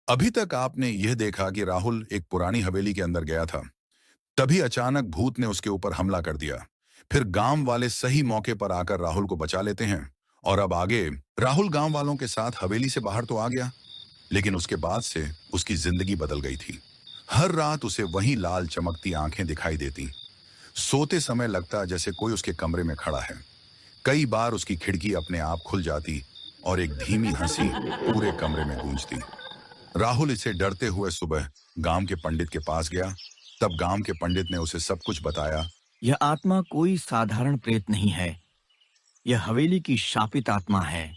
अभी तक आपने यह देखा कि राहुल एक पुरानी हवेली के अंदर गया था। तभी अचानक भूत ने उसके ऊपर हमला कर दिया। फिर गांव वाले सही मौके पर आकर राहुल को बचा लेते हैं। और अब आगे राहुल गांव वालों के साथ हवेली से बाहर तो आ गया, लेकिन उसके बाद से उसकी जिंदगी बदल गई थी। हर रात उसे वही लाल चमकती आंखें दिखाई देती। सोते समय लगता जैसे कोई उसके कमरे में खड़ा है। कई बार उसकी खिड़की अपने आप खुल जाती और एक धीमी हंसी पूरे कमरे में गूंजती। राहुल इसे डरते हुए सुबह गांव के पंडित के पास गया। तब गांव के पंडित ने उसे सब कुछ बताया। यह आत्मा कोई साधारण प्रेत नहीं है। यह हवेली की शापित आत्मा है।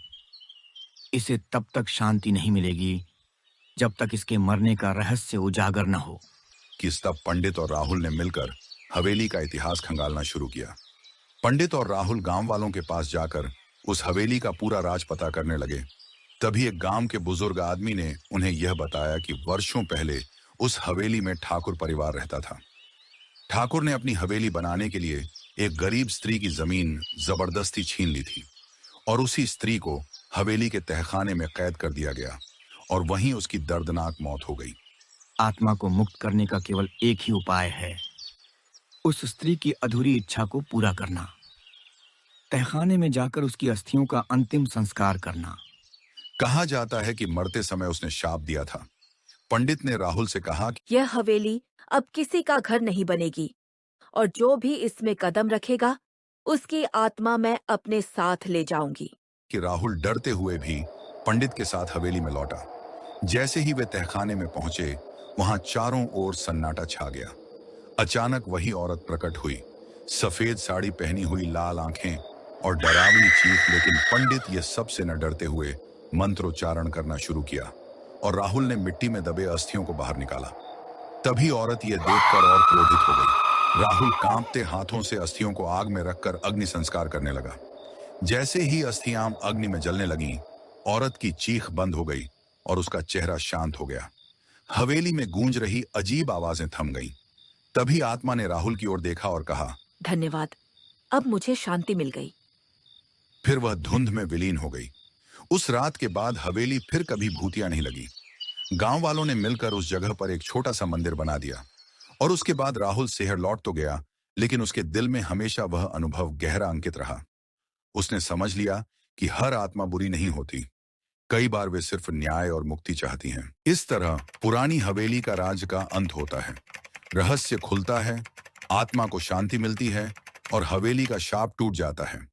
इसे तब तक शांति नहीं मिलेगी जब तक इसके मरने का रहस्य उजागर न हो। तब पंडित और राहुल ने मिलकर हवेली का इतिहास खंगालना शुरू किया। पंडित और राहुल गांव वालों के पास जाकर उस हवेली का पूरा राज पता करने लगे। तभी एक गांव के बुजुर्ग आदमी ने उन्हें यह बताया कि वर्षों पहले उस हवेली में ठाकुर परिवार रहता था। ठाकुर ने अपनी हवेली बनाने के लिए एक गरीब स्त्री की जमीन जबरदस्ती छीन ली थी, और उसी स्त्री को हवेली के तहखाने में कैद कर दिया गया और वहीं उसकी दर्दनाक मौत हो गई। आत्मा को मुक्त करने का केवल एक ही उपाय है, उस स्त्री की अधूरी इच्छा को पूरा करना। तहखाने में जाकर उसकी अस्थियों का अंतिम संस्कार करना। कहा जाता है कि मरते समय उसने शाप दिया था। पंडित ने राहुल से कहा यह हवेली अब किसी का घर नहीं बनेगी और जो भी इसमें कदम रखेगा उसकी आत्मा मैं अपने साथ ले जाऊंगी। कि राहुल डरते हुए भी पंडित के साथ हवेली में लौटा। जैसे ही वे तहखाने में पहुंचे, वहां चारों ओर सन्नाटा छा गया। अचानक वही औरत प्रकट हुई, सफेद साड़ी पहनी हुई, लाल आंखें और डरावनी चीख। लेकिन पंडित ये सबसे न डरते हुए मंत्रोच्चारण करना शुरू किया और राहुल ने मिट्टी में दबे अस्थियों को बाहर निकाला। तभी औरत ये देखकर और क्रोधित हो गई। राहुल कांपते हाथों से अस्थियों को आग में रखकर अग्नि संस्कार करने लगा। जैसे ही अस्थियां अग्नि में जलने लगीं, औरत की चीख बंद हो गई और उसका चेहरा शांत हो गया। हवेली में गूंज रही अजीब आवाजें थम गईं। तभी आत्मा ने राहुल की ओर देखा और कहा, धन्यवाद, अब मुझे शांति मिल गई। फिर वह धुंध में विलीन हो गई। उस रात के बाद हवेली फिर कभी भूतिया नहीं लगी। गांव वालों ने मिलकर उस जगह पर एक छोटा सा मंदिर बना दिया। और उसके बाद राहुल शहर लौट तो गया, लेकिन उसके दिल में हमेशा वह अनुभव गहरा अंकित रहा। उसने समझ लिया कि हर आत्मा बुरी नहीं होती। कई बार वे सिर्फ न्याय और मुक्ति चाहती हैं। इस तरह पुरानी हवेली का राज का अंत होता है। रहस्य खुलता है, आत्मा को शांति मिलती है और हवेली का शाप टूट जाता है।